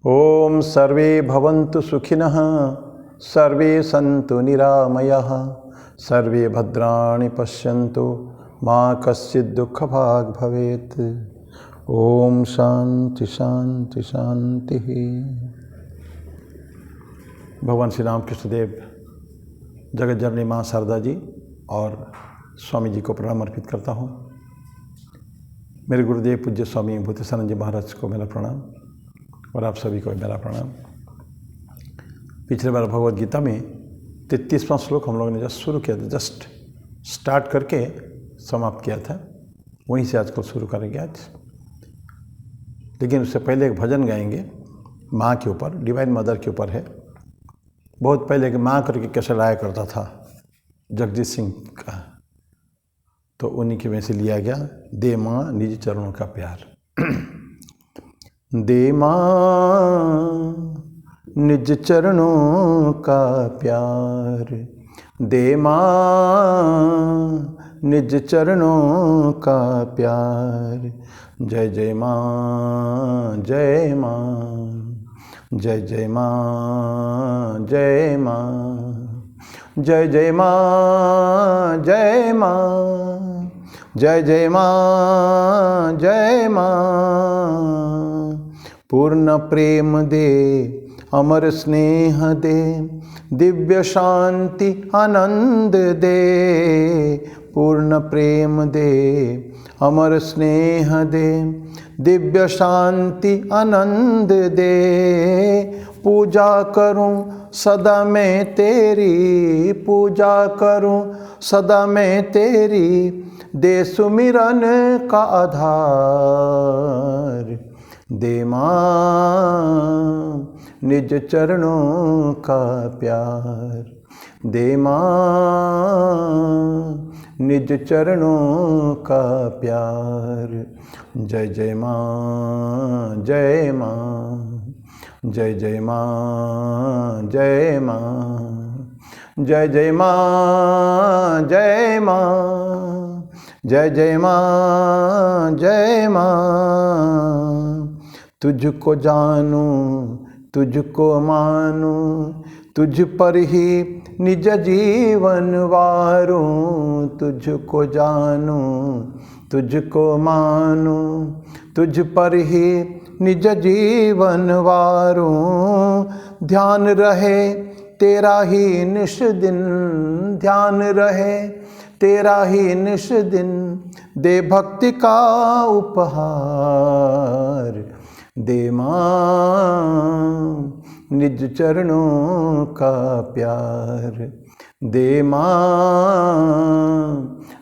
ओम सर्वे भवन्तु सुखिनः, सर्वे सन्तु निरामयाः, सर्वे भद्राणि पश्यन्तु, मा कश्चित् दुःखभाग् भवेत्। ओम शांति शांति शांति। भगवान श्री राम कृष्ण देव, जगत जननी माँ शारदा जी और स्वामी जी को प्रणाम अर्पित करता हूँ। मेरे गुरुदेव पूज्य स्वामी भूतेशानंद जी महाराज को मेरा प्रणाम और आप सभी को मेरा प्रणाम। पिछले बार भगवद गीता में 33वां श्लोक हम लोगों ने जस्ट शुरू किया था, जस्ट स्टार्ट करके समाप्त किया था, वहीं से आजकल शुरू करेंगे आज। लेकिन उससे पहले एक भजन गाएंगे माँ के ऊपर, डिवाइन मदर के ऊपर है। बहुत पहले कि माँ करके कैसे लाया करता था जगजीत सिंह का, तो उन्हीं की वजह से लिया गया, दे माँ निज चरणों का प्यार। दे माँ निज चरणों का प्यार, दे माँ निज चरणों का प्यार। जय जय माँ जय माँ, जय जय माँ जय माँ, जय जय माँ जय माँ, जय जय माँ जय माँ। पूर्ण प्रेम दे अमर स्नेह दे, दिव्य शांति आनंद दे। पूर्ण प्रेम दे अमर स्नेह दे, दिव्य शांति आनंद दे। पूजा करूं सदा मैं तेरी, पूजा करूं सदा मैं तेरी, दे सुमिरन का आधार। दे माँ निज चरणों का प्यार, दे माँ निज चरणों का प्यार। जय जय माँ जय माँ, जय जय माँ जय माँ, जय जय माँ जय माँ, जय जय माँ जय माँ। तुझको जानूं तुझको मानूं, तुझ पर ही निज जीवन वारूं। तुझको जानूं तुझको मानूं, तुझ पर ही निज जीवन वारूं। ध्यान रहे तेरा ही निश दिन, ध्यान रहे तेरा ही निश दिन, दे भक्ति का उपहार। दे माँ निज चरणों का प्यार, दे माँ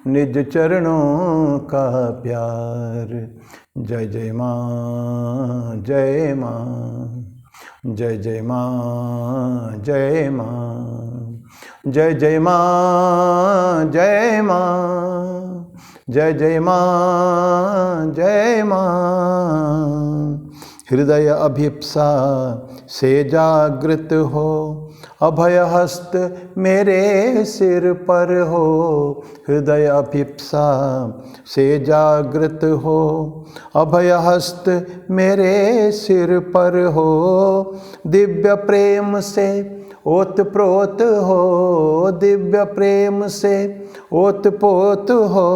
निज चरणों का प्यार। जय जय माँ जय माँ, जय जय माँ जय माँ, जय जय माँ जय माँ, जय जय माँ जय माँ। हृदय अभिप्सा से जागृत हो, अभय हस्त मेरे सिर पर हो। हृदय अभिप्सा से जागृत हो, अभय हस्त मेरे सिर पर हो। दिव्य प्रेम से ओत प्रोत हो, दिव्य प्रेम से ओत पोत हो,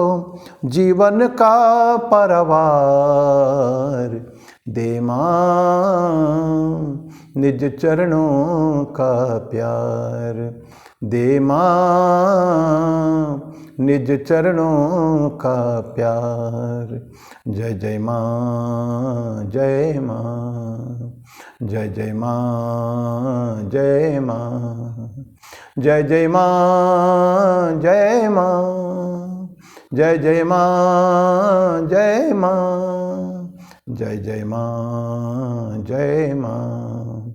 जीवन का परवार। दे माँ निज चरणों का प्यार, दे माँ निज चरणों का प्यार। जय जय माँ जय माँ, जय जय माँ जय माँ, जय जय माँ जय माँ, जय जय माँ जय माँ, जय जय माँ जय माँ,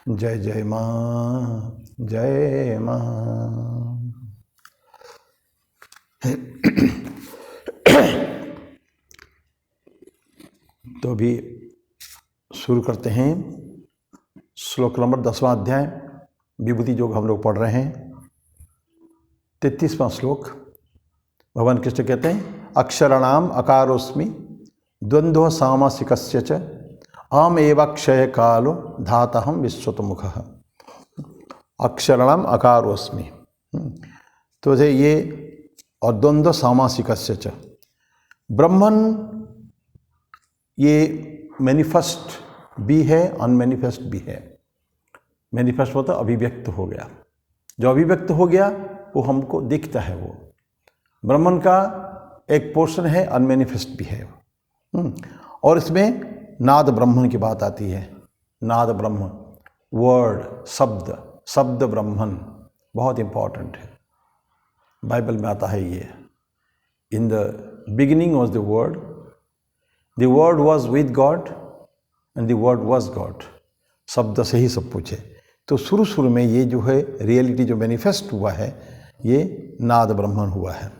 जय जय माँ जय माँ। तो अभी शुरू करते हैं श्लोक नंबर 10वां अध्याय विभूति योग हम लोग पढ़ रहे हैं। 33वां श्लोक। भगवान कृष्ण कहते हैं, अक्षराणाम अकारोस्मि द्वंद्व सामासिकस्य च हम एव अक्षय कालो धाता हम विश्वतमुख अक्षरणम अकारोस्मि। तो ये और द्वंद्व सामासिकस्य च ब्रह्मन ये मैनिफेस्ट भी है, अनमैनिफेस्ट भी है। मैनिफेस्ट होता अभिव्यक्त हो गया, जो अभिव्यक्त हो गया वो हमको दिखता है। वो ब्रह्मन का एक पोर्शन है, अनमैनिफेस्ट भी है। और इसमें नाद ब्रह्मन की बात आती है। नाद ब्रह्म, वर्ड, शब्द, शब्द ब्रह्मन बहुत इम्पॉर्टेंट है। बाइबल में आता है ये, in the beginning was the word was with God and the word was God. शब्द से ही सब कुछ है। तो शुरू शुरू में ये जो है रियलिटी जो मैनिफेस्ट हुआ है, ये नाद ब्रह्मन हुआ है।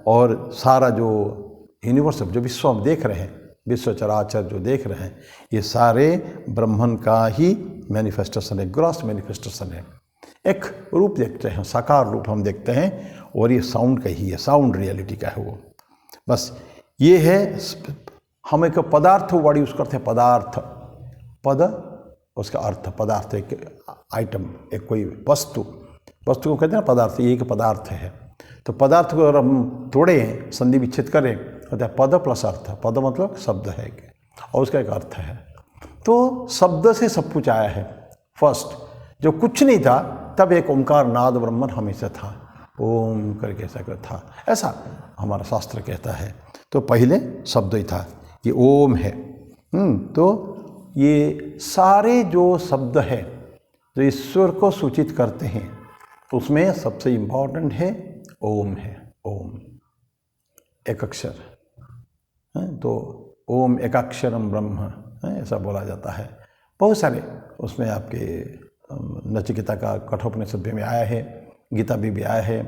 और सारा जो यूनिवर्स जो विश्व हम देख रहे हैं, विश्व चराचर जो देख रहे हैं, ये सारे ब्रह्मन का ही मैनिफेस्टेशन है, ग्रॉस मैनिफेस्टेशन है। एक रूप देखते हैं, साकार रूप हम देखते हैं, और ये साउंड का ही है, साउंड रियलिटी का है वो। बस ये है। हम एक पदार्थ वर्ड यूज़ करते हैं, पदार्थ, पद उसका अर्थ, पदार्थ एक आइटम, एक कोई वस्तु को कहते हैं ना पदार्थ, ये एक पदार्थ है। तो पदार्थ को अगर हम तोड़ें, संधि विच्छेद करें, कहते हैं पद प्लस अर्थ। पद मतलब शब्द है और उसका एक अर्थ है। तो शब्द से सब कुछ आया है। फर्स्ट जो कुछ नहीं था, तब एक ओंकार नाद ब्रह्मन हमेशा था, ओम करके ऐसा था, ऐसा हमारा शास्त्र कहता है। तो पहले शब्द ही था, ये ओम है। तो ये सारे जो शब्द है जो ईश्वर को सूचित करते हैं, उसमें सबसे इम्पॉर्टेंट है ओम है। ओम एक अक्षर है, तो ओम एकाक्षरम ब्रह्म ऐसा बोला जाता है। बहुत सारे उसमें आपके नचिकेता का कठोपनिषद में आया है, गीता भी आया है।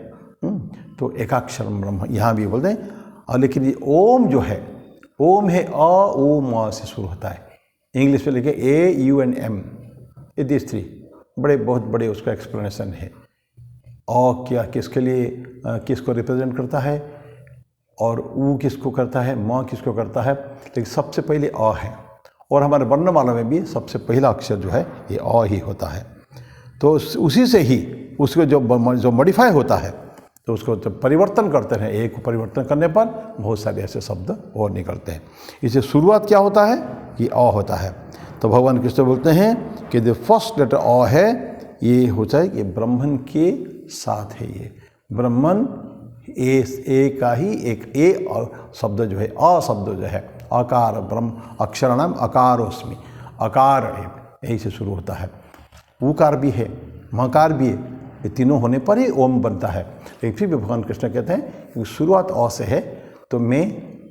तो एकाक्षरम ब्रह्म यहाँ भी बोलते हैं। और लेकिन ये ओम जो है, ओम है अ ओ म से शुरू होता है। इंग्लिश में लिखे AUM, ये दिस थ्री बहुत बड़े उसका एक्सप्लेनेशन है। अ क्या किसके लिए, किसको रिप्रेजेंट करता है, और ऊ किसको करता है, म किसको करता है। लेकिन सबसे पहले अ है, और हमारे वर्णमाला में भी सबसे पहला अक्षर जो है ये अ ही होता है। तो उसी से ही उसको जो मॉडिफाई होता है, तो उसको जब परिवर्तन करते हैं, एक को परिवर्तन करने पर बहुत सारे ऐसे शब्द और निकलते हैं। इसे शुरुआत क्या होता है, ये अ होता है। तो भगवान कृष्ण बोलते हैं कि जो फर्स्ट लेटर अ है, ये होता है कि ब्रह्मन के साथ है। ये ब्रह्मन ए का ही एक ए और शब्द जो है, अ शब्द जो है, अकार ब्रह्म अक्षरणम अकारोस्मि, अकार यही से शुरू होता है। उकार भी है, मकार भी है, ये तीनों होने पर ही ओम बनता है। लेकिन फिर भी भगवान कृष्ण कहते हैं कि शुरुआत अ से है, तो मैं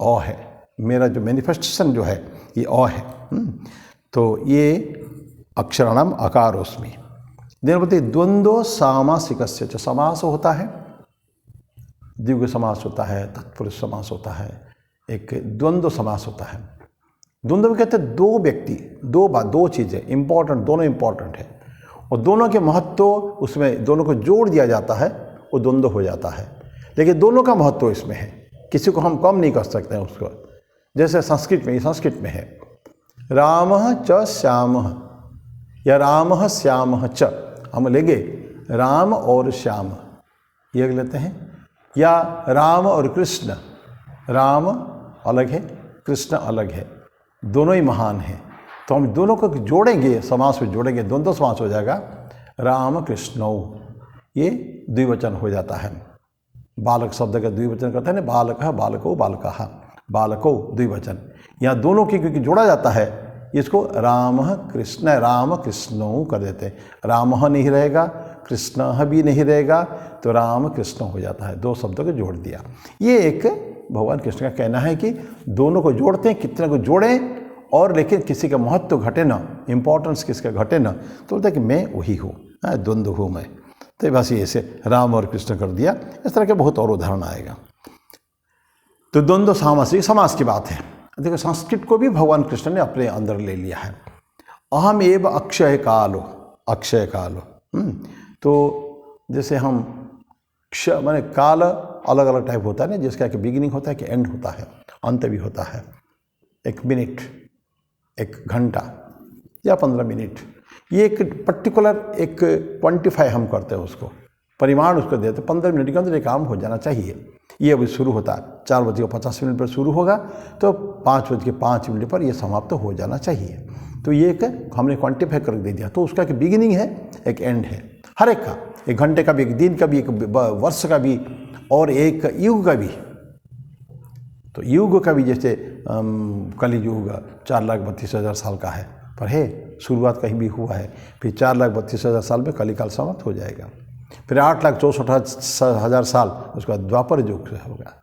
अ है, मेरा जो मैनिफेस्टेशन जो है ये अ है। तो ये अक्षरणम अकारोस्मि। दिन बोलते द्वंद्व सामासिकस्य च, समास होता है, द्विगु समास होता है, तत्पुरुष समास होता है, एक द्वंद्व समास होता है। द्वंद्व में कहते हैं दो व्यक्ति, दो चीज़ें इंपॉर्टेंट, दोनों इंपॉर्टेंट है, और दोनों के महत्व उसमें दोनों को जोड़ दिया जाता है, वो द्वंद्व हो जाता है। लेकिन दोनों का महत्व इसमें है, किसी को हम कम नहीं कर सकते हैं उसको। जैसे संस्कृत में है रामः च श्यामः, या रामः श्यामः च, हम लेंगे राम और श्याम ये लेते हैं, या राम और कृष्ण, राम अलग है, कृष्ण अलग है, दोनों ही महान हैं। तो हम दोनों को जोड़ेंगे, समास में जोड़ेंगे, द्वंद्व समास हो जाएगा। राम कृष्णौ, ये द्विवचन हो जाता है। बालक शब्द का द्विवचन करते हैं ना, बालकः बालको बालकः, बालको द्विवचन। यहाँ दोनों की क्योंकि जोड़ा जाता है, इसको रामः कृष्ण, राम कृष्णौ कर देते हैं। रामः नहीं रहेगा, कृष्ण भी नहीं रहेगा, तो राम कृष्ण हो जाता है, दो शब्दों को जोड़ दिया। ये एक भगवान कृष्ण का कहना है कि दोनों को जोड़ते हैं, कितने को जोड़ें, और लेकिन किसी का महत्व घटे ना, इंपॉर्टेंस किसका घटे ना, तो बोलता है कि मैं वही हूँ, द्वंद्व हूँ मैं। तो बस ये ऐसे राम और कृष्ण कर दिया। इस तरह के बहुत और उदाहरण आएगा। तो द्वंद्व सामासिक समास की बात है। देखो संस्कृत को भी भगवान कृष्ण ने अपने अंदर ले लिया है। अहम एव अक्षय कालो, अक्षय कालो। तो जैसे हम माने काल अलग अलग टाइप होता है ना, जिसका एक बिगिनिंग होता है कि एंड होता है, अंत भी होता है। एक मिनट 1 घंटा या 15 मिनट, ये एक पर्टिकुलर एक क्वांटिफाई हम करते हैं, उसको परिमाण उसको देते, 15 मिनट के अंदर ये काम हो जाना चाहिए। ये अभी शुरू होता है 4:50 पर शुरू होगा तो 5:05 पर ये समाप्त हो जाना चाहिए। तो ये एक हमने क्वांटिफाई कर दे दिया। तो उसका एक बिगिनिंग है, एक एंड है, हर एक का, 1 घंटे का भी, 1 दिन का भी, 1 वर्ष का भी और 1 युग का भी। तो युग का भी जैसे कलि युग 4,32,000 साल का है, पर है शुरुआत कहीं भी हुआ है, फिर 4,32,000 साल में कलिकाल समाप्त हो जाएगा, फिर 8,64,000 साल उसके बाद द्वापर युग से होगा,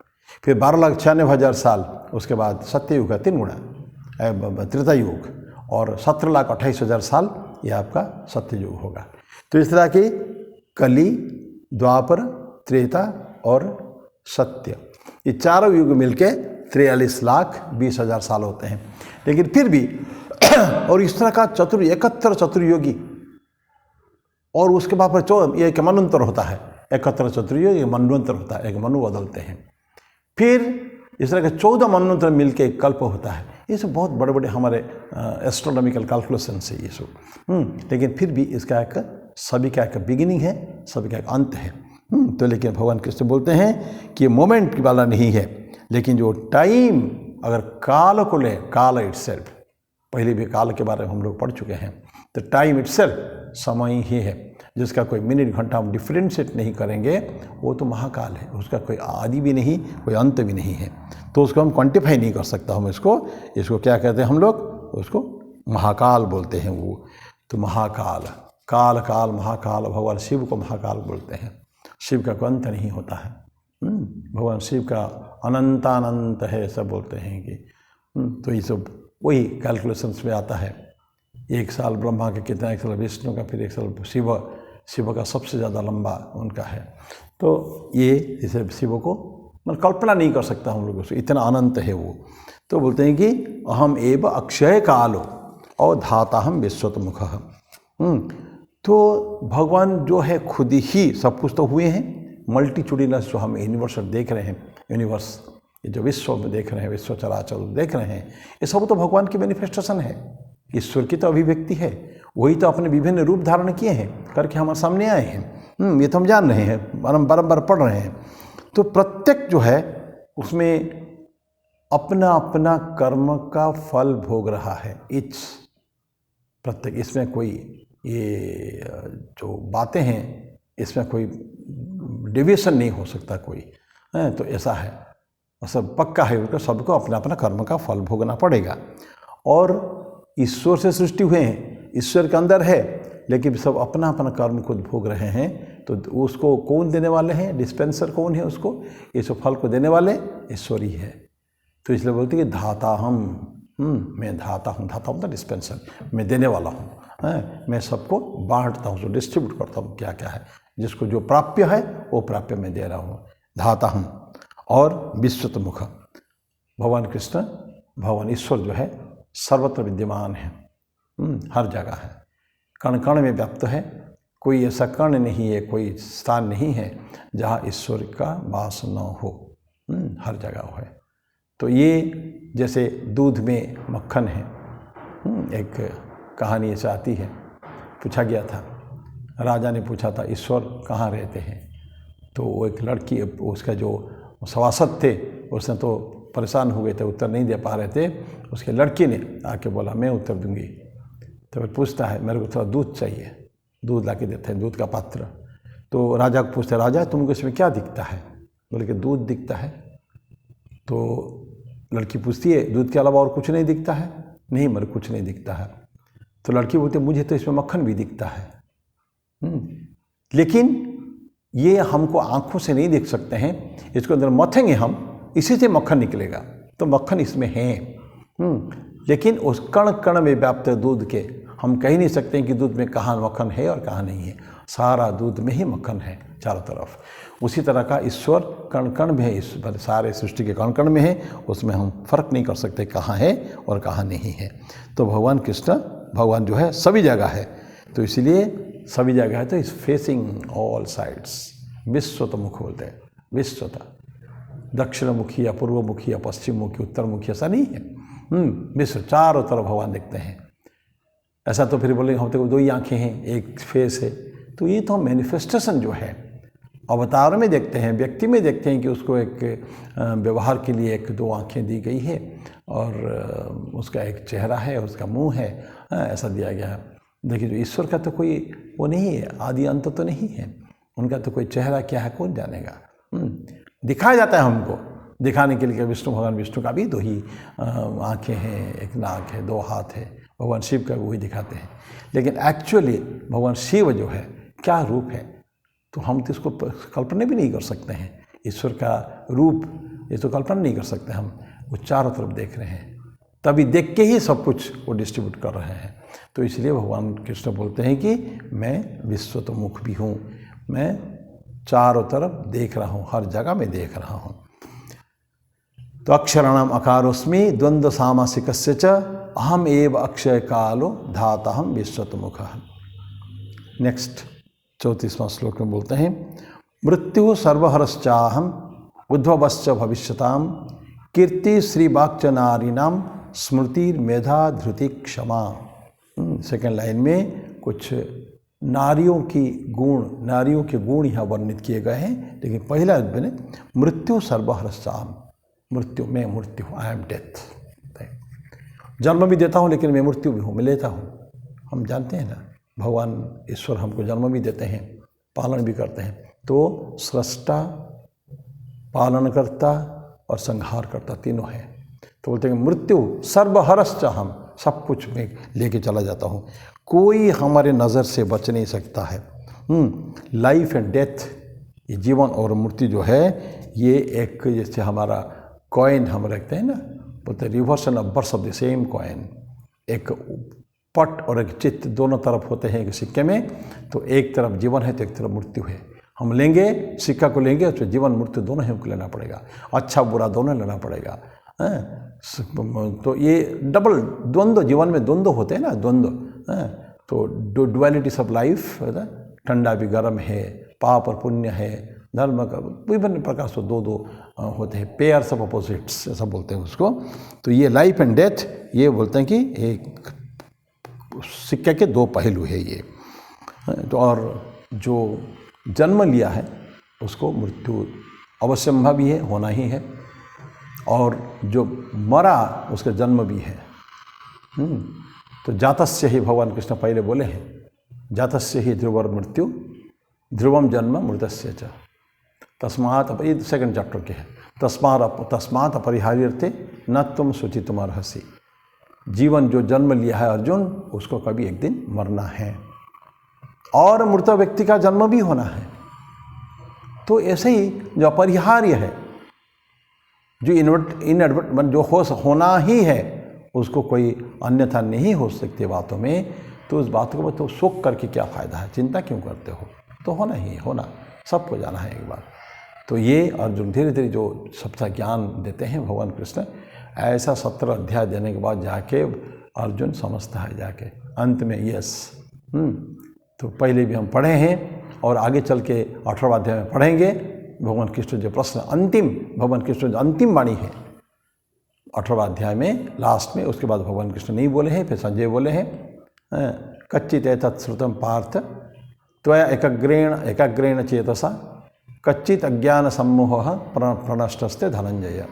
फिर 12,96,000 साल उसके बाद सत्ययुग का 3 गुणा त्रेता युग, और 17,28,000 साल ये आपका सत्ययुग होगा। तो इस तरह की कली, द्वापर, त्रेता और सत्य, ये चारों युग मिलके 43,20,000 साल होते हैं। लेकिन फिर भी और इस तरह का 71 चतुर्युगी, और उसके बाद पर एक मनवंतर होता है, 71 चतुर्युगी एक मनवंतर होता है, एक मनु बदलते हैं। फिर इस तरह के 14 मनवंतर मिलके एक कल्प होता है। ये सब बहुत बड़े बड़े हमारे एस्ट्रोनॉमिकल कैलकुलेशन है ये सब। लेकिन फिर भी इसका एक सभी का एक बिगिनिंग है, सभी का एक अंत है। तो लेकिन भगवान कृष्ण बोलते हैं कि मोमेंट वाला नहीं है, लेकिन जो टाइम, अगर काल को ले, काल इटसेल्फ, पहले भी काल के बारे में हम लोग पढ़ चुके हैं, तो टाइम इटसेल्फ समय ही है, जिसका कोई मिनट घंटा हम डिफ्रेंशिएट नहीं करेंगे, वो तो महाकाल है, उसका कोई आदि भी नहीं, कोई अंत भी नहीं है। तो उसको हम क्वांटिफाई नहीं कर सकता, हम इसको क्या कहते हैं हम लोग, उसको महाकाल बोलते हैं वो। तो महाकाल, काल काल महाकाल, भगवान शिव को महाकाल बोलते हैं। शिव का कोई अंत नहीं होता है, भगवान शिव का अनंतानंत है, सब बोलते हैं कि। तो ये सब वही कैलकुलेशंस में आता है। 1 साल ब्रह्मा के कितना, 1 साल विष्णु का, फिर 1 साल शिव का सबसे ज़्यादा लंबा उनका है। तो ये इसे शिव को मैं कल्पना नहीं कर सकता हम लोग, उसको इतना अनंत है वो। तो बोलते हैं कि अहम एव अक्षय कालो और धाता हम विश्वत मुख। तो भगवान जो है खुद ही सब कुछ तो हुए हैं, मल्टीट्यूडिनस जो हम यूनिवर्स देख रहे हैं, यूनिवर्स ये जो विश्व में देख रहे हैं, विश्व चराचर देख रहे हैं, ये सब तो भगवान की मैनिफेस्टेशन है, ईश्वर की तो अभिव्यक्ति है। वही तो अपने विभिन्न रूप धारण किए हैं, करके हमारे सामने आए हैं। ये तो हम जान रहे हैं, हम बारम्बार पढ़ रहे हैं। तो प्रत्येक जो है उसमें अपना अपना कर्म का फल भोग रहा है। प्रत्येक, इसमें कोई ये जो बातें हैं, इसमें कोई डिविएशन नहीं हो सकता कोई। तो ऐसा है, सब पक्का है, उनका सबको अपना अपना कर्म का फल भोगना पड़ेगा। और ईश्वर से सृष्टि हुए हैं, ईश्वर के अंदर है, लेकिन सब अपना अपना कर्म खुद भोग रहे हैं। तो उसको कौन देने वाले हैं, डिस्पेंसर कौन है उसको, इस फल को देने वाले ईश्वर ही है। तो इसलिए बोलते हैं कि धाता हम, मैं धाता हूँ, धाता हूँ तो डिस्पेंसर, मैं देने वाला हूँ, मैं सबको बांटता हूँ, जो डिस्ट्रीब्यूट करता हूँ क्या क्या है, जिसको जो प्राप्य है वो प्राप्य मैं दे रहा हूँ, धाता हूँ। और विश्वत मुख, भगवान कृष्ण, भगवान ईश्वर जो है सर्वत्र विद्यमान है, हर जगह है, कण कण में व्याप्त है। कोई ऐसा कण नहीं है, कोई स्थान नहीं है जहाँ ईश्वर का वास न हो, हर जगह है। तो ये जैसे दूध में मक्खन है, एक कहानी ऐसे आती है, पूछा गया था, राजा ने पूछा था ईश्वर कहाँ रहते हैं। तो वो एक लड़की, उसका जो सभासद थे, उसने तो परेशान हो गए थे, उत्तर नहीं दे पा रहे थे। उसके लड़की ने आके बोला मैं उत्तर दूंगी। तो फिर पूछता है मेरे को थोड़ा दूध चाहिए, दूध ला के देते हैं, दूध का पात्र। तो राजा को पूछते, राजा तुमको इसमें क्या दिखता है? बोले कि दूध दिखता है। तो लड़की पूछती है दूध के अलावा और कुछ नहीं दिखता है? नहीं, मेरे कुछ नहीं दिखता है। तो लड़की बोलती मुझे तो इसमें मक्खन भी दिखता है, लेकिन ये हमको आँखों से नहीं देख सकते हैं, इसको अंदर मथेंगे हम, इसी से मक्खन निकलेगा, तो मक्खन इसमें है। लेकिन उस कण कण में व्याप्त दूध के हम कह नहीं सकते हैं कि दूध में कहाँ मक्खन है और कहाँ नहीं है, सारा दूध में ही मक्खन है चारों तरफ। उसी तरह का ईश्वर कण कण में है, ईश्वर सारे सृष्टि के कण कण में है, उसमें हम फर्क नहीं कर सकते कहाँ है और कहाँ नहीं है। तो भगवान कृष्ण, भगवान जो है सभी जगह है, तो इसलिए सभी जगह है, तो इस फेसिंग ऑल साइड्स। विश्वत मुख बोलते हैं, विश्वत, दक्षिण मुखी या पूर्व मुखी या पश्चिम मुखी, उत्तर मुखी, ऐसा नहीं है। विश्व चारों तरफ भगवान देखते हैं। ऐसा तो फिर बोले हम तो दो ही आँखें हैं, एक फेस है, तो ये तो मैनिफेस्टेशन जो है अवतार में देखते हैं, व्यक्ति में देखते हैं कि उसको एक व्यवहार के लिए एक दो आँखें दी गई है और उसका एक चेहरा है, उसका मुंह है, ऐसा दिया गया है। देखिए जो ईश्वर का तो कोई वो नहीं है, आदि अंत तो नहीं है, उनका तो कोई चेहरा क्या है कौन जानेगा। दिखाया जाता है हमको दिखाने के लिए कि विष्णु भगवान विष्णु का भी दो ही आँखें हैं, एक नाक है, दो हाथ है, भगवान शिव का वही दिखाते हैं। लेकिन एक्चुअली भगवान शिव जो है क्या रूप है, तो हम तो इसको कल्पना भी नहीं कर सकते हैं। ईश्वर का रूप ये तो कल्पना नहीं कर सकते हम। वो चारों तरफ देख रहे हैं, तभी देख के ही सब कुछ वो डिस्ट्रीब्यूट कर रहे हैं। तो इसलिए भगवान कृष्ण बोलते हैं कि मैं विश्वतोमुख भी हूँ, मैं चारों तरफ देख रहा हूँ, हर जगह में देख रहा हूँ। तो अक्षराणाम अकारोस्मि द्वंद्व सामासिकस्य च अहम एव अक्षय कालो धातहम विश्वतोमुखः। नेक्स्ट 34वां श्लोक में बोलते हैं मृत्यु सर्वहरश्चाहम उद्भवश्च भविष्यताम कीर्ति श्रीवाक्च नारीणाम स्मृति मेधा धृति क्षमा। सेकेंड लाइन में कुछ नारियों के गुण यहाँ वर्णित किए गए हैं। लेकिन पहला में मृत्यु सर्वहरश्चाहम, मृत्यु मैं मृत्यु, आई एम डेथ। जन्म भी देता हूँ लेकिन मैं मृत्यु भी हूँ, मैं लेता हूँ। हम जानते हैं ना भगवान ईश्वर हमको जन्म भी देते हैं, पालन भी करते हैं। तो सृष्टा, पालनकर्ता और संहारकर्ता तीनों हैं। तो बोलते हैं मृत्यु सर्वहरश्च, हम सब कुछ में लेके चला जाता हूँ, कोई हमारे नज़र से बच नहीं सकता है। लाइफ एंड डेथ, ये जीवन और मृत्यु जो है ये एक जैसे हमारा कॉइन हम रखते हैं ना, बोलते हैं reverse and obverse of the same coin. एक पट और एक चित्त दोनों तरफ होते हैं एक सिक्के में, तो एक तरफ जीवन है तो एक तरफ मृत्यु है। हम लेंगे सिक्का को लेंगे तो जीवन मृत्यु दोनों हमको लेना पड़ेगा, अच्छा बुरा दोनों लेना पड़ेगा। तो ये डबल द्वंद्व, जीवन में द्वंद्व होते हैं ना, द्वंद्व। तो डुअलिटीज ऑफ लाइफ, ठंडा भी गर्म है, पाप और पुण्य है, धर्म का विभिन्न प्रकार से दो होते हैं, पेयर्स ऑफ अपोजिट्स ऐसा बोलते हैं उसको। तो ये लाइफ एंड डेथ, ये बोलते हैं कि एक सिक्के के दो पहलू है ये। तो और जो जन्म लिया है उसको मृत्यु अवश्यंभव भी है, होना ही है, और जो मरा उसका जन्म भी है। तो जातस्य ही भगवान कृष्ण पहले बोले हैं, जातस्य ही ध्रुवर मृत्यु ध्रुवम जन्म मृतस्य च तस्मात्, ये सेकंड चैप्टर के है, तस्मात् अपरिहार्यर्थे न तुम शुचितुम अर्हसि। जीवन जो जन्म लिया है अर्जुन, उसको कभी एक दिन मरना है और मृत व्यक्ति का जन्म भी होना है। तो ऐसे ही जो अपरिहार्य है, जो इनएडवर्ट जो होना ही है, उसको कोई अन्यथा नहीं हो सकती बातों में। तो उस बातों को तो शोक करके क्या फ़ायदा है, चिंता क्यों करते हो, तो होना ही होना, सबको जाना है एक बार। तो ये अर्जुन धीरे धीरे जो सबका ज्ञान देते हैं भगवान कृष्ण, ऐसा 17 अध्याय देने के बाद जाके अर्जुन समझता है जाके अंत में यस। तो पहले भी हम पढ़े हैं और आगे चल के 18वां अध्याय में पढ़ेंगे भगवान कृष्ण जो प्रश्न अंतिम, भगवान कृष्ण जो अंतिम वाणी है 18वां अध्याय में लास्ट में, उसके बाद भगवान कृष्ण नहीं बोले हैं, फिर संजय बोले हैं कच्चित एतत् श्रुतम पार्थ त्वया एकाग्रेण चेतसा कच्चित अज्ञान सम्मोह प्रणष्टस्ते धनंजय।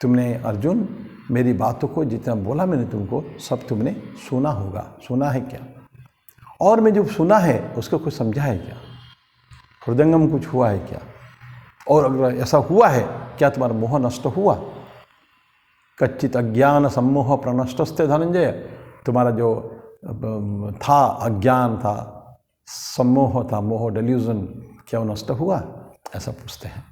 तुमने अर्जुन मेरी बातों को जितना बोला मैंने तुमको, सब तुमने सुना होगा, सुना है क्या, और मैं जो सुना है उसको कुछ समझा है क्या, हृदयंगम कुछ हुआ है क्या, और अगर ऐसा हुआ है क्या तुम्हारा मोह नष्ट हुआ। कच्चित अज्ञान सम्मोह प्रणष्टस्ते धनंजय, तुम्हारा जो था अज्ञान था, सम्मोह था, मोह डेल्यूजन, क्या वो नष्ट हुआ, ऐसा पूछते हैं।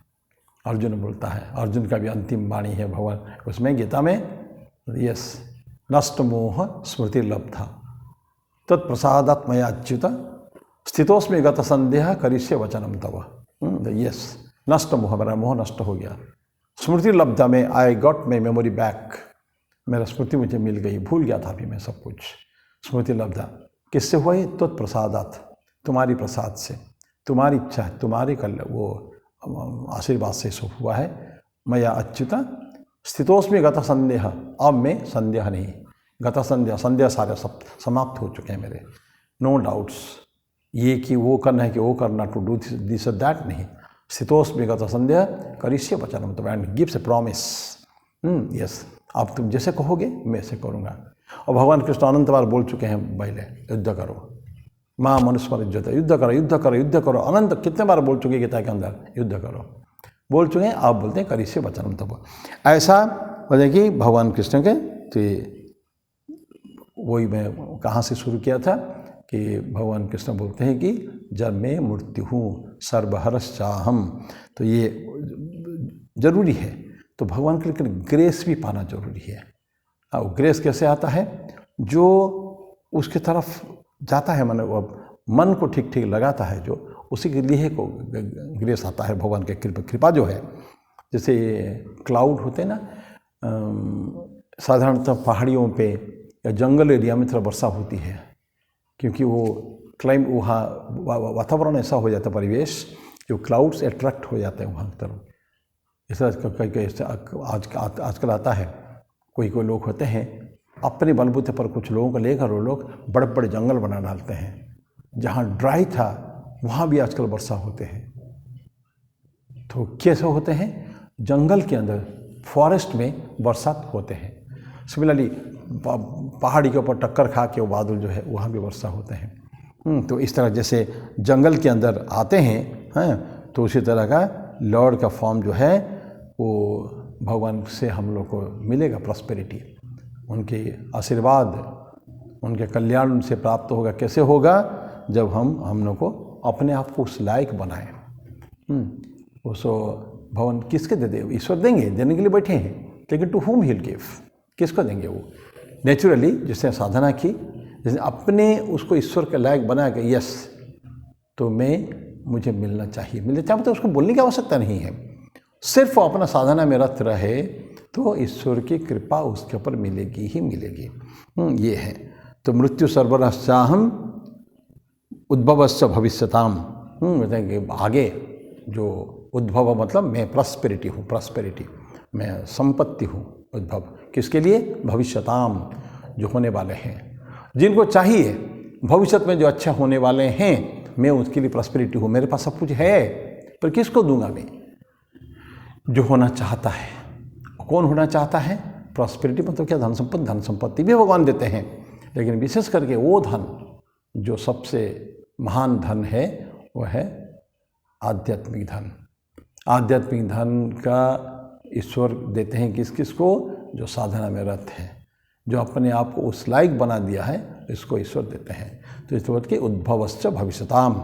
अर्जुन बोलता है, अर्जुन का भी अंतिम वाणी है भगवान उसमें गीता में, यस नष्ट मोह स्मृति लब्धा तत्प्रसादात् मया अच्युत स्थितोस्मि गत संदेह करिष्ये वचनम तव। यस नष्ट मोह, मेरा मोह नष्ट हो गया, स्मृति लब्धा में I got my memory back, मेरा स्मृति मुझे मिल गई, भूल गया था अभी मैं सब कुछ। स्मृति लब्धा किससे हुआ है, तत्प्रसादात्, तुम्हारी प्रसाद से, तुम्हारी इच्छा, तुम्हारी वो आशीर्वाद से सब हुआ है। मया अच्युत, स्थितोस्मि गत संदेह, अब में संदेह नहीं, गत संदेह, संदेह सारे सब समाप्त हो चुके हैं मेरे, नो डाउट्स, ये कि वो करना है कि वो करना, टू डू दिस और दैट नहीं, स्थितोस्मि गत संदेह करिष्ये वचनम तव, and gives A promise, yes, अब तुम जैसे कहोगे मैं ऐसे करूँगा। और भगवान कृष्ण अनंत बार बोल चुके हैं पहले, युद्ध करो, माँ मनुस्मर युद्ध, युद्ध करो युद्ध करो युद्ध करो, अनंत कितने बार बोल चुके गीता के अंदर, युद्ध करो बोल चुके हैं, आप बोलते हैं करिष्ये वचनम तव। ऐसा बोले कि भगवान कृष्ण के, तो वही मैं कहाँ से शुरू किया था कि भगवान कृष्ण बोलते हैं कि जब मैं मृत्यु हूँ सर्वहरश्चाहम, तो ये जरूरी है, तो भगवान के ग्रेस भी पाना जरूरी है। और ग्रेस कैसे आता है, जो उसके तरफ जाता है, मन को ठीक ठीक लगाता है, जो उसी के लिए को ग्रेस आता है, भगवान के कृपा जो है। जैसे क्लाउड होते हैं ना, साधारणतः पहाड़ियों पे या जंगल एरिया में थोड़ा वर्षा होती है, क्योंकि वो वहाँ वातावरण ऐसा हो जाता है, परिवेश, जो क्लाउड्स अट्रैक्ट हो जाते हैं वहाँ की तरफ। ऐसा कई आजकल आता है, कोई लोग होते हैं अपने बलबूते पर, कुछ लोगों को लेकर वो लोग बड़े बड़े जंगल बना डालते हैं, जहाँ ड्राई था वहाँ भी आजकल वर्षा होते हैं। तो कैसे होते हैं, जंगल के अंदर, फॉरेस्ट में बरसात होते हैं। सिमिलरली पहाड़ी के ऊपर टक्कर खा के वो बादल जो है वहाँ भी वर्षा होते हैं। तो इस तरह जैसे जंगल के अंदर आते हैं, तो उसी तरह का लॉर्ड का फॉर्म जो है वो भगवान से हम लोग को मिलेगा, प्रॉस्पेरिटी, उनके आशीर्वाद, उनके कल्याण उनसे प्राप्त होगा। कैसे होगा, जब हम लोग को अपने आप को उस लायक बनाएं। उसको भगवान किसके दे दे, ईश्वर देंगे, देने के लिए बैठे हैं, लेकिन to whom he will give, किसको देंगे वो। नेचुरली जिसने साधना की, जिसने अपने उसको ईश्वर के लायक बनाया कि यस, तो मुझे मिलना चाहिए, मिलना चाहिए, तो उसको बोलने की आवश्यकता नहीं है, सिर्फ वो अपना साधना में रत रहे तो ईश्वर की कृपा उसके ऊपर मिलेगी ही मिलेगी। ये है। तो मृत्यु सर्वरश्चाहम उद्भवस्य भविष्यताम, बताएंगे आगे जो उद्भव मतलब मैं प्रॉस्पेरिटी हूँ, प्रॉस्पेरिटी, मैं संपत्ति हूँ। उद्भव किसके लिए, भविष्यताम, जो होने वाले हैं, जिनको चाहिए भविष्य में जो अच्छा होने वाले हैं, मैं उसके लिए प्रॉस्पेरिटी हूँ। मेरे पास सब कुछ है, पर किसको दूंगा मैं, जो होना चाहता है। कौन होना चाहता है, प्रॉस्पेरिटी मतलब क्या, धन संपत्ति, धन संपत्ति भी भगवान देते हैं, लेकिन विशेष करके वो धन जो सबसे महान धन है वो है आध्यात्मिक धन। आध्यात्मिक धन का ईश्वर देते हैं किस किस को, जो साधना में रत है, जो अपने आप को उस लायक बना दिया है, इसको ईश्वर देते हैं। तो इस बात के उद्भवश्च भविष्यताम।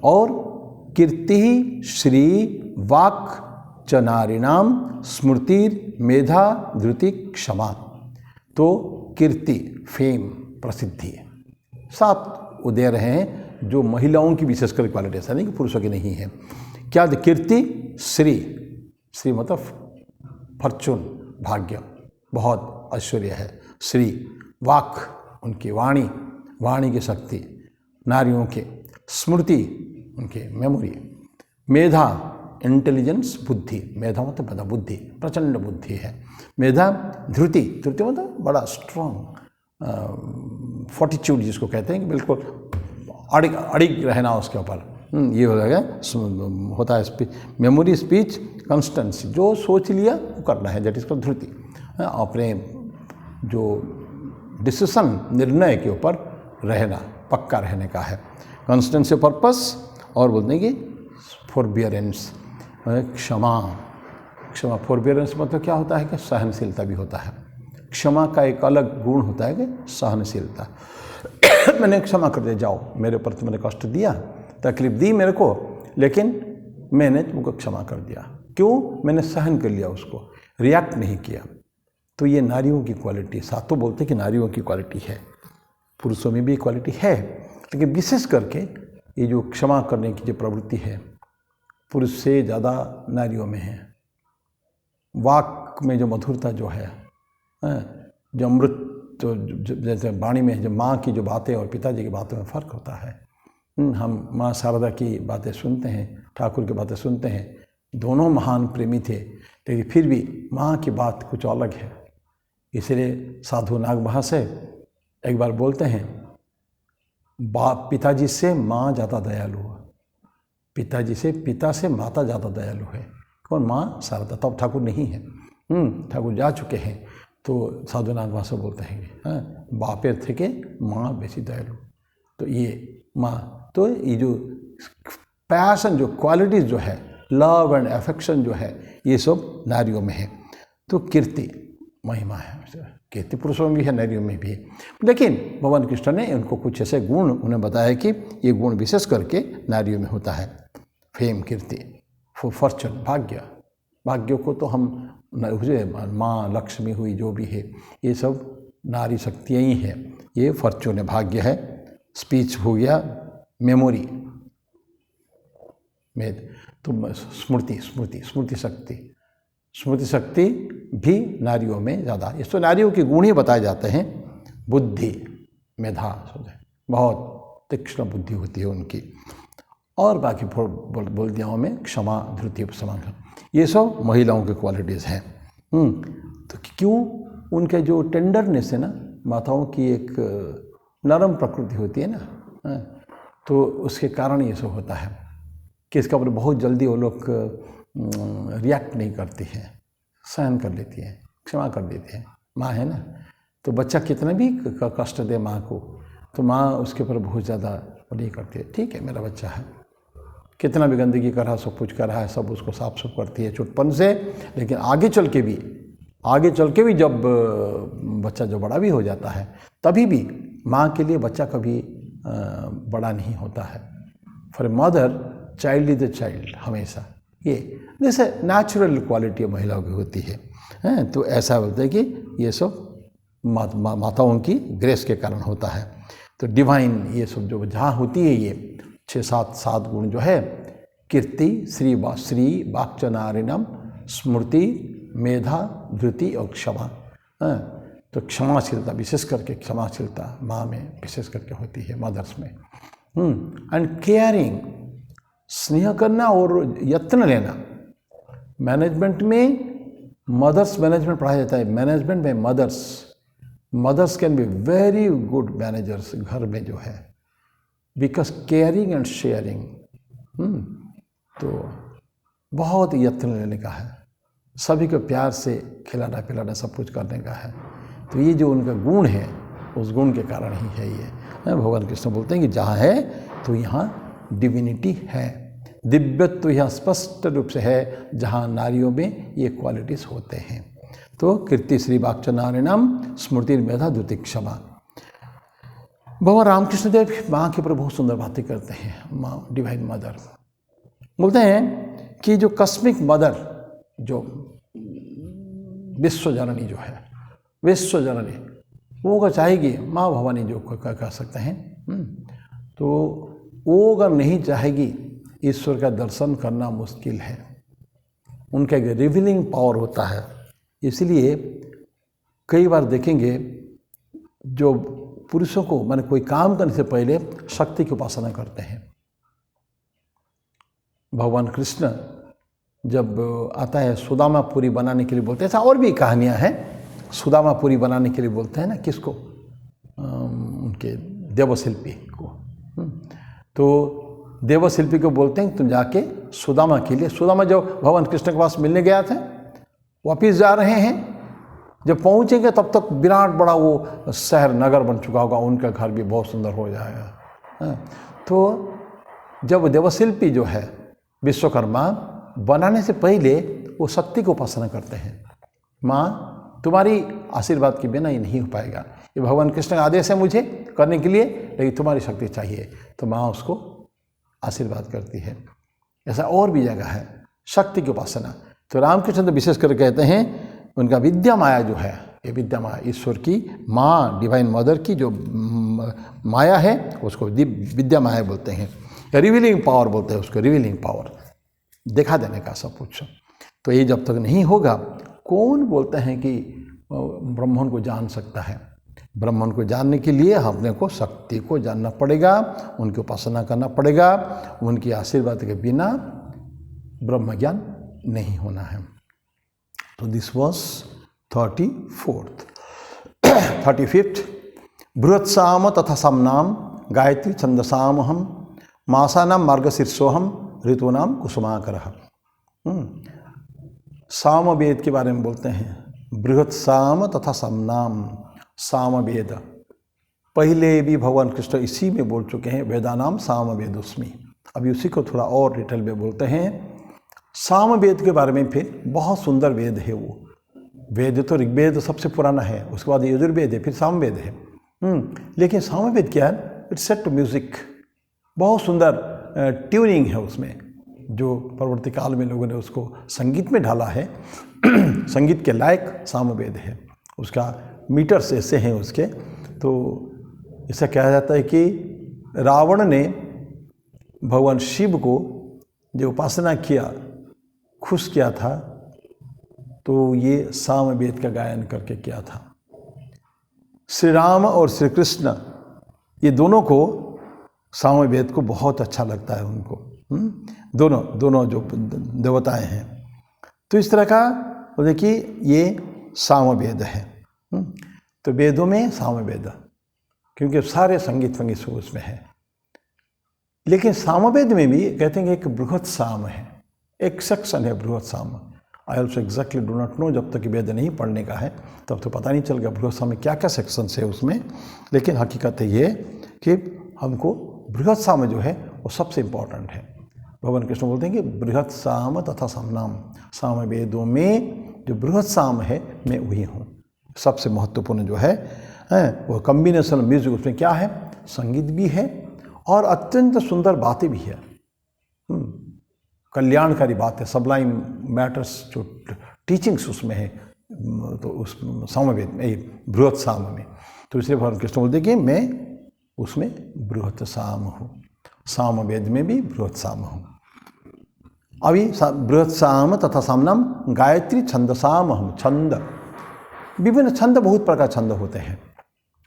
और कीर्ति श्री वाक् च नारीणाम स्मृतिर मेधा धृति क्षमा। तो कीर्ति, फेम, प्रसिद्धि, 7 उदय रहे हैं जो महिलाओं की विशेषकर क्वालिटी, ऐसा नहीं कि पुरुषों की नहीं है। क्या, कीर्ति, श्री, श्री मतलब फॉर्चून, भाग्य, बहुत ऐश्वर्य है। श्री, वाक, उनकी वाणी, वाणी की शक्ति, नारियों के, स्मृति, उनके मेमोरी, मेधा, इंटेलिजेंस, बुद्धि, मेधा मतलब बड़ा बुद्धि, प्रचंड बुद्धि है। मेधा, धृति, धृति मतलब बड़ा स्ट्रॉन्ग, फोर्टिट्यूड जिसको कहते हैं कि बिल्कुल अड़िग रहना उसके ऊपर, ये हो जाएगा, होता है मेमोरी, स्पीच, कंस्टेंसी, जो सोच लिया वो करना है, दैट इज कॉल्ड धृति। अपने जो डिसीजन, निर्णय के ऊपर रहना, पक्का रहने का है। कंस्टेंसी, पर्पस, और बोलते हैं कि फॉरबियरेंस, क्षमा, क्षमा, फॉरबियरेंस मतलब क्या होता है कि सहनशीलता भी होता है। क्षमा का एक अलग गुण होता है कि सहनशीलता। मैंने क्षमा कर दिया, जाओ, मेरे ऊपर तुमने कष्ट दिया, तकलीफ दी मेरे को, लेकिन मैंने तुमको क्षमा कर दिया। क्यों, मैंने सहन कर लिया, उसको रिएक्ट नहीं किया। तो ये नारियों की क्वालिटी, सातों बोलते हैं कि नारियों की क्वालिटी है, पुरुषों में भी क्वालिटी है, लेकिन विशेष करके ये जो क्षमा करने की जो प्रवृत्ति है, पुरुष से ज़्यादा नारियों में है। वाक में जो मधुरता जो है, जो अमृत, जो जैसे वाणी में जो माँ की जो बातें और पिताजी की बातों में फ़र्क होता है। हम माँ शारदा की बातें सुनते हैं, ठाकुर की बातें सुनते हैं, दोनों महान प्रेमी थे, लेकिन फिर भी माँ की बात कुछ अलग है। इसलिए साधु नाग महाशय एक बार बोलते हैं, पिताजी से माँ ज़्यादा दयालु है, पिताजी से पिता से माता ज़्यादा दयालु है। कौन? माँ शारदा। तब ठाकुर नहीं है, ठाकुर जा चुके हैं। तो साधु नाग महाशय बोलते हैं बापेर थे के माँ बेसी दयालु। तो ये माँ, तो ये जो पैशन, जो क्वालिटीज़ जो है, लव एंड अफेक्शन जो है, ये सब नारियों में है। तो कीर्ति महिमा है, कीर्ति पुरुषों में भी है, नारियों में भी है। लेकिन भगवान कृष्ण ने उनको कुछ ऐसे गुण उन्हें बताया कि ये गुण विशेष करके नारियों में होता है। फेम, कीर्ति, फॉर्चून, भाग्य। भाग्य को तो हम माँ लक्ष्मी हुई, जो भी है, ये सब नारी शक्तियाँ ही है। ये फॉर्चून है, भाग्य है। स्पीच हो गया, मेमोरी में, तो स्मृति शक्ति भी नारियों में ज़्यादा। इस तो नारियों के गुण ही बताए जाते हैं। बुद्धि, मेधा, बहुत तीक्ष्ण बुद्धि होती है उनकी। और बाकी बोल दिया में क्षमा, धृति, उपशमन, ये सब महिलाओं की क्वालिटीज़ हैं। तो क्यों? उनके जो टेंडरनेस है ना, माताओं की एक नरम प्रकृति होती है ना, तो उसके कारण ये सब होता है कि इसका ऊपर बहुत जल्दी वो लोग रिएक्ट नहीं करती हैं, सहन कर लेती हैं, क्षमा कर देती हैं। माँ है ना, तो बच्चा कितना भी कष्ट दे माँ को, तो माँ उसके ऊपर बहुत ज़्यादा नहीं करती है। ठीक है, मेरा बच्चा है, कितना भी गंदगी कर रहा है, सब कुछ कर रहा है, सब उसको साफ सुफ करती है चुटपन से। लेकिन आगे चल के भी जब बच्चा जो बड़ा भी हो जाता है, तभी भी माँ के लिए बच्चा कभी बड़ा नहीं होता है। For a mother child is a child, हमेशा। ये जैसे नेचुरल क्वालिटी महिलाओं की होती है। तो ऐसा बोलते हैं कि ये सब माताओं की ग्रेस के कारण होता है। तो डिवाइन ये सब जो जहाँ होती है, ये 6-7 गुण जो है, कीर्ति, श्री वाक्च नारिणम, स्मृति, मेधा, धृति और क्षमा। तो क्षमाशीलता, विशेष करके क्षमाशीलता माँ में विशेष करके होती है, मदर्स में। एंड केयरिंग, स्नेह करना और यत्न लेना। मैनेजमेंट में मदर्स मैनेजमेंट पढ़ाया जाता है। मैनेजमेंट में mothers can be very good managers घर में जो है, बिकॉज केयरिंग एंड शेयरिंग। तो बहुत यत्न लेने का है, सभी को प्यार से खिलाना पिलाना, सब कुछ करने का है। तो ये जो उनका गुण है, उस गुण के कारण ही है ये। भगवान कृष्ण बोलते हैं कि जहाँ है तो यहाँ डिविनिटी है, दिव्यत्व यहाँ स्पष्ट रूप से है, जहाँ नारियों में ये क्वालिटीज़ होते हैं। तो कीर्ति, श्री वाक्च नारिणम, स्मृति, मेधा, धृति, क्षमा। भगवान रामकृष्ण देव माँ के ऊपर बहुत सुंदर बातें करते हैं। माँ डिवाइन मदर बोलते हैं कि जो कस्मिक मदर, जो विश्व जननी जो है, विश्व जननी, वो अगर चाहेगी, माँ भवानी जो कह सकते हैं, तो वो अगर नहीं चाहेगी, ईश्वर का दर्शन करना मुश्किल है। उनका एक रिवीलिंग पावर होता है। इसलिए कई बार देखेंगे जो पुरुषों को, माने कोई काम करने से पहले शक्ति की उपासना करते हैं। भगवान कृष्ण जब आता है, सुदामा पूरी बनाने के लिए बोलते हैं। ऐसा और भी कहानियां हैं, सुदामा पूरी बनाने के लिए बोलते हैं ना, किसको? उनके देवशिल्पी को। तो देवशिल्पी को बोलते हैं तुम जाके सुदामा के लिए, सुदामा जो भगवान कृष्ण के पास मिलने गया था, वापिस जा रहे हैं, जब पहुंचेंगे तब तक विराट बड़ा वो शहर नगर बन चुका होगा, उनका घर भी बहुत सुंदर हो जाएगा। तो जब देवशिल्पी जो है, विश्वकर्मा, बनाने से पहले वो शक्ति को उपासना करते हैं। माँ तुम्हारी आशीर्वाद के बिना ये नहीं हो पाएगा, ये भगवान कृष्ण का आदेश है मुझे करने के लिए, लेकिन तुम्हारी शक्ति चाहिए। तो माँ उसको आशीर्वाद करती है। ऐसा और भी जगह है शक्ति की उपासना। तो रामकृष्ण तो विशेष कर कहते हैं उनका विद्या माया जो है, ये विद्या माया ईश्वर की माँ, डिवाइन मदर की जो माया है, उसको विद्या माया बोलते हैं, रिवीलिंग पावर बोलते हैं उसको, रिवीलिंग पावर, दिखा देने का सब कुछ। तो ये जब तक नहीं होगा, कौन बोलते हैं कि ब्रह्मन को जान सकता है? ब्रह्मन को जानने के लिए अपने को शक्ति को जानना पड़ेगा, उनकी उपासना करना पड़ेगा। उनकी आशीर्वाद के बिना ब्रह्म ज्ञान नहीं होना है। तो दिस वॉज 34th। 35th, बृहत्साम तथा समनाम गायत्री छंदसामहम मासानाम मार्गशीर्षोहम ऋतूनाम कुसुमाकरः। सामवेद के बारे में बोलते हैं, बृहत्साम तथा समनाम। सामवेद पहले भी भगवान कृष्ण इसी में बोल चुके हैं, वेदानाम सामवेदोस्मि। अभी उसी को थोड़ा और डिटेल में बोलते हैं। सामवेद के बारे में फिर बहुत सुंदर वेद है वो। वेद तो ऋग्वेद सबसे पुराना है, उसके बाद यजुर्वेद है, फिर सामवेद है। लेकिन सामवेद क्या है? It's set to music. बहुत सुंदर ट्यूनिंग है उसमें, जो परवर्ती काल में लोगों ने उसको संगीत में ढाला है। संगीत के लायक सामवेद है। उसका मीटर्स ऐसे हैं उसके। तो ऐसा कहा जाता है कि रावण ने भगवान शिव को जो उपासना किया, खुश किया था, तो ये सामवेद का गायन करके किया था। श्री राम और श्री कृष्ण ये दोनों को सामवेद को बहुत अच्छा लगता है उनको। दोनों जो देवताएं हैं। तो इस तरह का देखिए ये सामवेद है। तो वेदों में सामवेद, क्योंकि सारे संगीत उसमें है। लेकिन सामवेद में भी कहते हैं कि एक बृहत साम है, एक सेक्शन है बृहत साम। I also exactly do not know, जब तक वेद नहीं पढ़ने का है तब तो पता नहीं चल गया बृहत साम में क्या क्या सेक्शंस है उसमें। लेकिन हकीकत है ये कि हमको बृहत साम जो है वो सबसे इम्पॉर्टेंट है। भगवान कृष्ण बोलते हैं कि बृहत साम तथा समनाम। सामवेदों में जो बृहत साम है मैं वही हूँ। सबसे महत्वपूर्ण जो है वो कम्बिनेशन म्यूजिक, उसमें क्या है? संगीत भी है और अत्यंत सुंदर बातें भी है, कल्याणकारी बातें, सबलाइम मैटर्स जो टीचिंग्स उसमें है। तो उस सामवेद में, बृहत साम में, तो इसलिए भगवान कृष्ण बोलते कि मैं उसमें बृहत साम हूँ। सामवेद में भी बृहत साम हूँ। अभी बृहत साम तथा सामनाम गायत्री छंदसाम हम। छंद, विभिन्न छंद, बहुत प्रकार छंद होते हैं।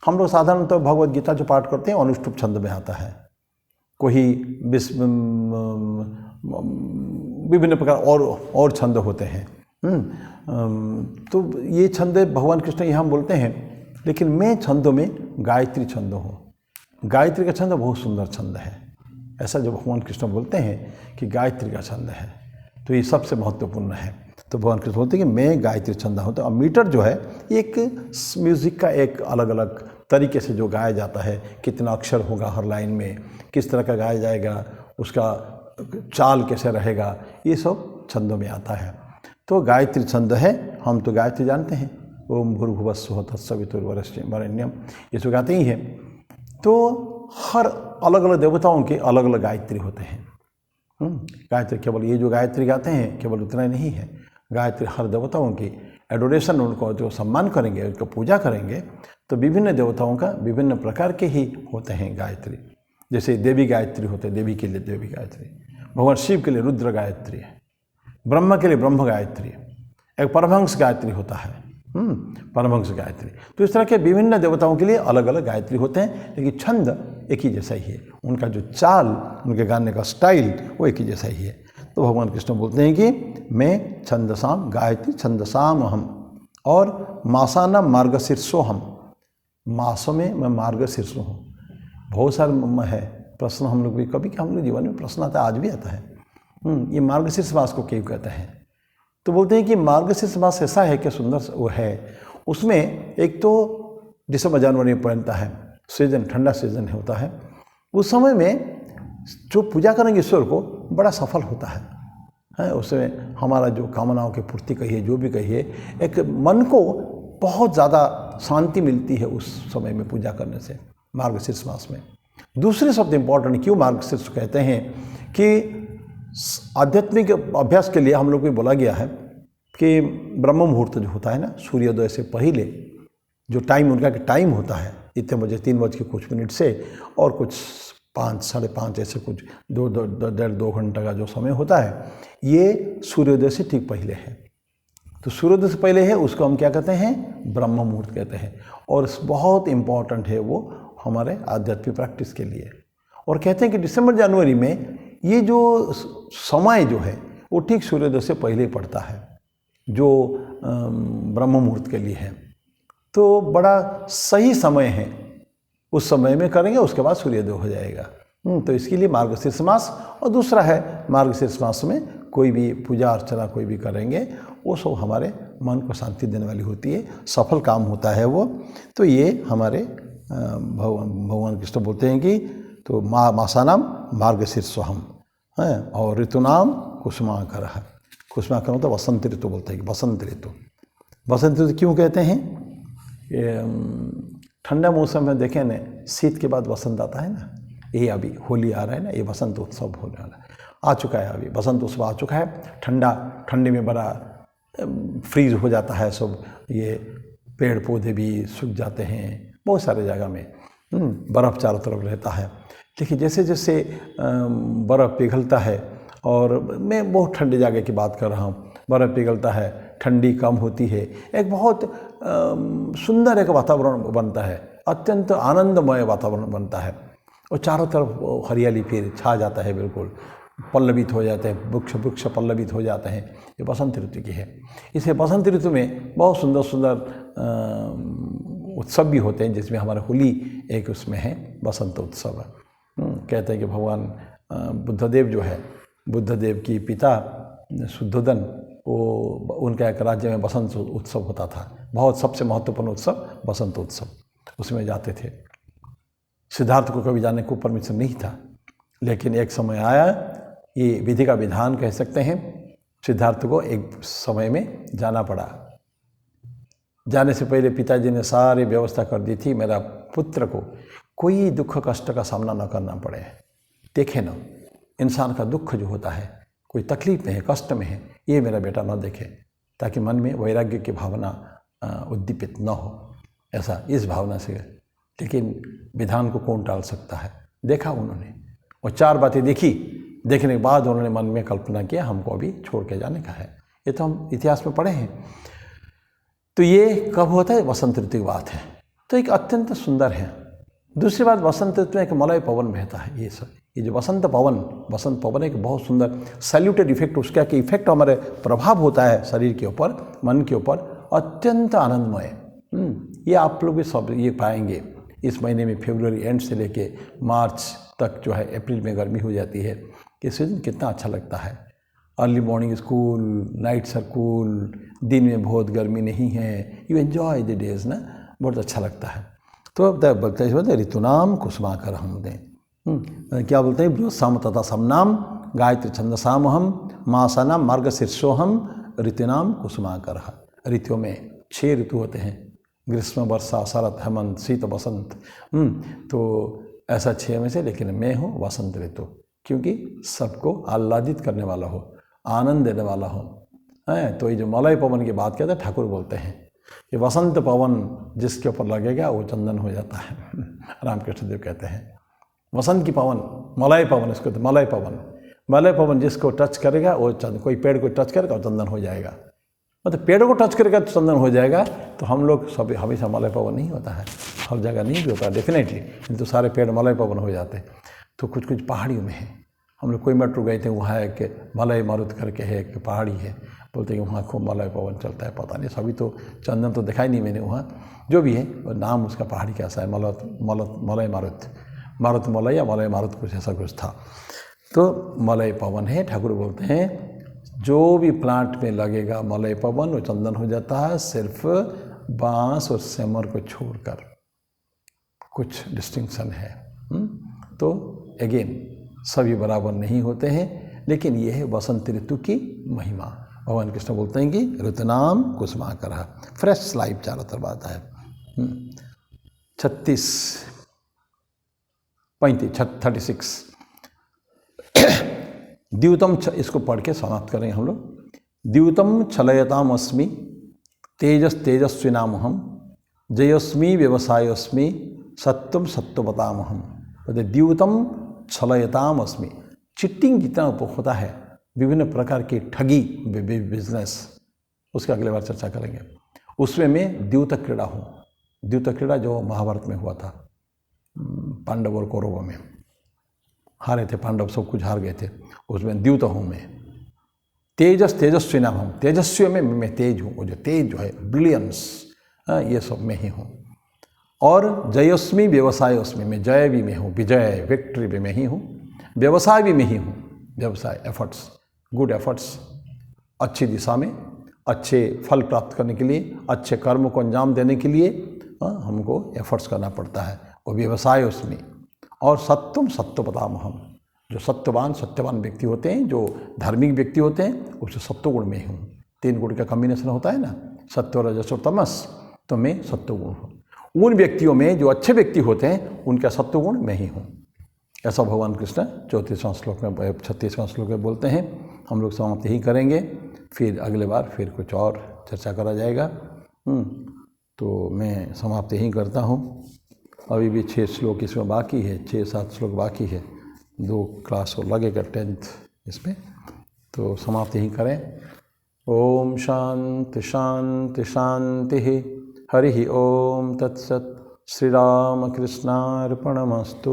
हम लोग साधारणतः भगवद गीता जो पाठ करते हैं अनुष्टुप छंद में आता है। कोई विभिन्न प्रकार और छंद होते हैं। तो ये छंद भगवान कृष्ण यहाँ बोलते हैं। लेकिन मैं छंदों में गायत्री छंद हूँ। गायत्री का छंद बहुत सुंदर छंद है, ऐसा जो भगवान कृष्ण बोलते हैं कि गायत्री का छंद है, तो ये सबसे महत्वपूर्ण है। तो भगवान कृष्ण बोलते हैं कि मैं गायत्री छंद हूँ। तो अब मीटर जो है एक म्यूज़िक का एक अलग अलग तरीके से जो गाया जाता है, कितना अक्षर होगा हर लाइन में, किस तरह का गाया जाएगा, उसका चाल कैसे रहेगा, ये सब छंदों में आता है। तो गायत्री छंद है। हम तो गायत्री जानते हैं, ओम भूर्भुवस्सुः तत्सवितुर्वरेण्यम, ये तो गाते ही हैं। तो हर अलग अलग देवताओं के अलग अलग गायत्री होते हैं। गायत्री केवल ये जो गायत्री गाते हैं केवल उतना ही नहीं है। गायत्री हर देवताओं की एडोरेशन, उनको जो सम्मान करेंगे, उनको पूजा करेंगे, तो विभिन्न देवताओं का विभिन्न प्रकार के ही होते हैं गायत्री। जैसे देवी गायत्री होते हैं, देवी के लिए देवी गायत्री, भगवान शिव के लिए रुद्र गायत्री है, ब्रह्मा के लिए ब्रह्म गायत्री है, एक परमहंस गायत्री होता है, परमहंस गायत्री। तो इस तरह के विभिन्न देवताओं के लिए अलग अलग गायत्री होते हैं, लेकिन छंद एक ही जैसा ही है। उनका जो चाल, उनके गाने का स्टाइल वो एक ही जैसा ही है। तो भगवान कृष्ण बोलते हैं कि मैं छंदसाम गायत्री छंदसाम हम, और मासाना मार्गशीर्षो हम। मासों में मैं मार्गशीर्ष हूँ। बहुत सारे है प्रश्न हम लोग भी, कभी हम लोग जीवन में प्रश्न आता है, आज भी आता है, ये मार्गशीर्ष मास को क्यों कहते हैं? तो बोलते हैं कि मार्गशीर्ष मास ऐसा है कि सुंदर वो है। उसमें एक तो दिसंबर जनवरी में पड़ता है, सीजन ठंडा सीजन होता है। उस समय में जो पूजा करेंगे ईश्वर को बड़ा सफल होता है। उसमें हमारा जो कामनाओं की पूर्ति कहिए, जो भी कहिए, एक मन को बहुत ज़्यादा शांति मिलती है उस समय में पूजा करने से, मार्गशीर्ष मास में। दूसरे शब्द इम्पॉर्टेंट क्यों मार्गशीर्ष कहते हैं कि आध्यात्मिक अभ्यास के लिए हम लोग को बोला गया है कि ब्रह्म मुहूर्त जो होता है ना, सूर्योदय से पहले जो टाइम उनका टाइम होता है, इतने बजे 3 बज के कुछ मिनट से और कुछ 5, साढ़े 5 ऐसे कुछ 2 घंटा का जो समय होता है, ये सूर्योदय से ठीक पहले है। तो सूर्योदय से पहले है, उसको हम क्या कहते हैं? ब्रह्म मुहूर्त कहते हैं। और बहुत इम्पॉर्टेंट है वो हमारे आध्यात्मिक प्रैक्टिस के लिए। और कहते हैं कि दिसंबर जनवरी में ये जो समय जो है वो ठीक सूर्योदय से पहले पड़ता है, जो ब्रह्म मुहूर्त के लिए है। तो बड़ा सही समय है, उस समय में करेंगे, उसके बाद सूर्योदय हो जाएगा। तो इसके लिए मार्गशीर्ष मास, और दूसरा है मार्गशीर्ष मास में कोई भी पूजा अर्चना कोई भी करेंगे वो सब हमारे मन को शांति देने वाली होती है, सफल काम होता है वो। तो ये हमारे भगवान कृष्ण बोलते हैं कि तो मासानाम मार्गशीर्षोहम है, और ऋतुनाम कुसुमाकर है। कुसुमाकर मतलब वसंत ऋतु बोलते हैं कि वसंत ऋतु। वसंत ऋतु क्यों कहते हैं? ठंडा मौसम में देखें न, शीत के बाद वसंत आता है ना, ये अभी होली आ रहा है ना, ये वसंत उत्सव होने वाला है, आ चुका है, अभी वसंत उत्सव आ चुका है। ठंडी में बड़ा फ्रीज हो जाता है सब, ये पेड़ पौधे भी सूख जाते हैं बहुत सारे जगह में, बर्फ़ चारों तरफ रहता है। लेकिन जैसे जैसे बर्फ़ पिघलता है, और मैं बहुत ठंडी जगह की बात कर रहा हूँ, बर्फ़ पिघलता है, ठंडी कम होती है, एक बहुत सुंदर एक वातावरण बनता है, अत्यंत आनंदमय वातावरण बनता है, और चारों तरफ हरियाली फिर छा जाता है, बिल्कुल पल्लवित हो जाते हैं, वृक्ष पल्लवित हो जाते हैं। ये बसंत ऋतु की है। इसे बसंत ऋतु में बहुत सुंदर सुंदर उत्सव भी होते हैं, जिसमें हमारा होली एक उसमें है, बसंत उत्सव। कहते हैं कि भगवान बुद्धदेव जो है, बुद्धदेव की पिता शुद्धोदन, वो उनका एक राज्य में बसंत उत्सव होता था, बहुत सबसे महत्वपूर्ण उत्सव बसंत उत्सव, उसमें जाते थे। सिद्धार्थ को कभी जाने को परमिशन नहीं था, लेकिन एक समय आया, ये विधि का विधान कह सकते हैं, सिद्धार्थ को एक समय में जाना पड़ा। जाने से पहले पिताजी ने सारी व्यवस्था कर दी थी, मेरा पुत्र को कोई दुख कष्ट का सामना न करना पड़े। देखे ना, इंसान का दुख जो होता है, कोई तकलीफ में है, कष्ट में है, ये मेरा बेटा न देखे, ताकि मन में वैराग्य की भावना उद्दीपित न हो, ऐसा इस भावना से। लेकिन विधान को कौन टाल सकता है? देखा उन्होंने, और 4 बातें देखी, देखने के बाद उन्होंने मन में कल्पना किया हमको अभी छोड़ के जाने का है। ये तो हम इतिहास में पढ़े हैं। तो ये कब होता है? वसंत ऋतु की बात है। तो एक अत्यंत सुंदर है। दूसरी बात, वसंत ऋतु में एक मलय पवन बहता है। ये सब, ये जो वसंत पवन एक बहुत सुंदर सैल्यूटेड इफेक्ट, उसका कि इफेक्ट हमारे प्रभाव होता है शरीर के ऊपर, मन के ऊपर, अत्यंत आनंदमय। ये आप लोग भी सब ये पाएंगे इस महीने में, फरवरी एंड से लेके मार्च तक जो है, अप्रैल में गर्मी हो जाती है, कि सीजन कितना अच्छा लगता है। Early morning school, nights are cool, दिन में बहुत गर्मी नहीं है, यू एंजॉय द डेज ना, बहुत अच्छा लगता है। तो अब बोलते हैं ऋतुनाम कुसुमाकर हम दें, क्या बोलते हैं? बृहस्साम तथा समनाम गायत्री छंदसाम हम मासानाम मार्गशीर्षोहम ऋतुनाम कुसुमाकर। ऋतुओं में 6 ऋतु होते हैं, ग्रीष्म, वर्षा, शरत, हेमंत, शीत, बसंत। तो ऐसा 6 में से, लेकिन मैं हूँ वसंत ऋतु, क्योंकि सबको आह्लादित करने वाला हो, आनंद देने वाला हो। तो ये जो मलय पवन की बात कहते हैं, ठाकुर बोलते हैं ये वसंत पवन जिसके ऊपर लगेगा वो चंदन हो जाता है। रामकृष्ण देव कहते हैं वसंत की पवन, मलय पवन, इसको तो मलय पवन जिसको टच करेगा वो कोई पेड़ को टच करेगा और चंदन हो जाएगा। मतलब पेड़ को टच करेगा तो चंदन हो जाएगा। तो हम लोग सब हमेशा मलय पवन नहीं होता है, हर जगह नहीं भी होता डेफिनेटली, तो सारे पेड़ मलय पवन हो जाते हैं। तो कुछ कुछ पहाड़ियों में है। हम लोग कोयम्बटूर गए थे, वहाँ एक मलय मारुत करके है, एक पहाड़ी है, बोलते हैं कि वहाँ खूब मलय पवन चलता है। पता नहीं, सभी तो चंदन तो दिखाई नहीं मैंने वहाँ, जो भी है नाम उसका पहाड़ी कैसा है, मलय मारुत मलय या मलय मारुत कुछ ऐसा कुछ था। तो मलय पवन है। ठाकुर बोलते हैं जो भी प्लांट में लगेगा मलय पवन वो चंदन हो जाता है, सिर्फ बांस और सेमर को छोड़कर। कुछ डिस्टिंक्शन है। तो अगेन सभी बराबर नहीं होते हैं, लेकिन यह है वसंत ऋतु की महिमा। भगवान कृष्ण बोलते हैं कि ऋतुनाम कुसुमाकर, फ्रेश लाइफ चारों तरफ आता है। 36 द्यूतम, इसको पढ़ के समाप्त करेंगे हम लोग। द्यूतम छलयताम अस्मि तेजस्विनाम हम, जयस्मी व्यवसायस्मि सत्यम सत्यवताम हम। द्यूतम छलयताम अस्मि, चिट्टिंग जितना होता है, विभिन्न प्रकार की ठगी बिजनेस, उसका अगले बार चर्चा करेंगे। उसमें मैं द्यूत क्रीड़ा हूँ। द्यूत क्रीड़ा जो महाभारत में हुआ था, पांडव और कौरवों में हारे थे पांडव, सब कुछ हार गए थे, उसमें द्यूत हूँ मैं। तेजस तेजस्वी नाम हम, तेजस्वियों में मैं तेज हूँ, वो जो तेज जो है ब्रिलियंस, ये सब में ही हूँ। और जयोस्मी व्यवसायोस्मी, मैं जय भी में हूँ, विजय विक्ट्री भी मैं ही हूँ, व्यवसाय भी मैं ही हूँ, व्यवसाय एफर्ट्स, गुड एफर्ट्स, अच्छी दिशा में अच्छे फल प्राप्त करने के लिए, अच्छे कर्म को अंजाम देने के लिए हमको एफर्ट्स करना पड़ता है, वो व्यवसाय उसमें। और सत्यम सत्यपताम हम, जो सत्यवान व्यक्ति होते हैं, जो धार्मिक व्यक्ति होते हैं, उससे सत्वगुण में हूँ। 3 गुण का कम्बिनेशन होता है ना, सत्व रजस और तमस, तो मैं सत्वगुण हूँ। उन व्यक्तियों में जो अच्छे व्यक्ति होते हैं, उनका सत्वगुण मैं ही हूँ। ऐसा भगवान कृष्ण 34वां श्लोक में 36वां श्लोक में बोलते हैं। हम लोग समाप्त यही करेंगे, फिर अगले बार फिर कुछ और चर्चा करा जाएगा। तो मैं समाप्त यही करता हूँ। अभी भी 6 श्लोक इसमें बाकी है, 6-7 श्लोक बाकी है, 2 क्लास और लगेगा 10th इसमें, तो समाप्त यही करें। ओम शांति शांति शांति। हरि ओम तत्सत। श्री राम कृष्णार्पणमस्तु।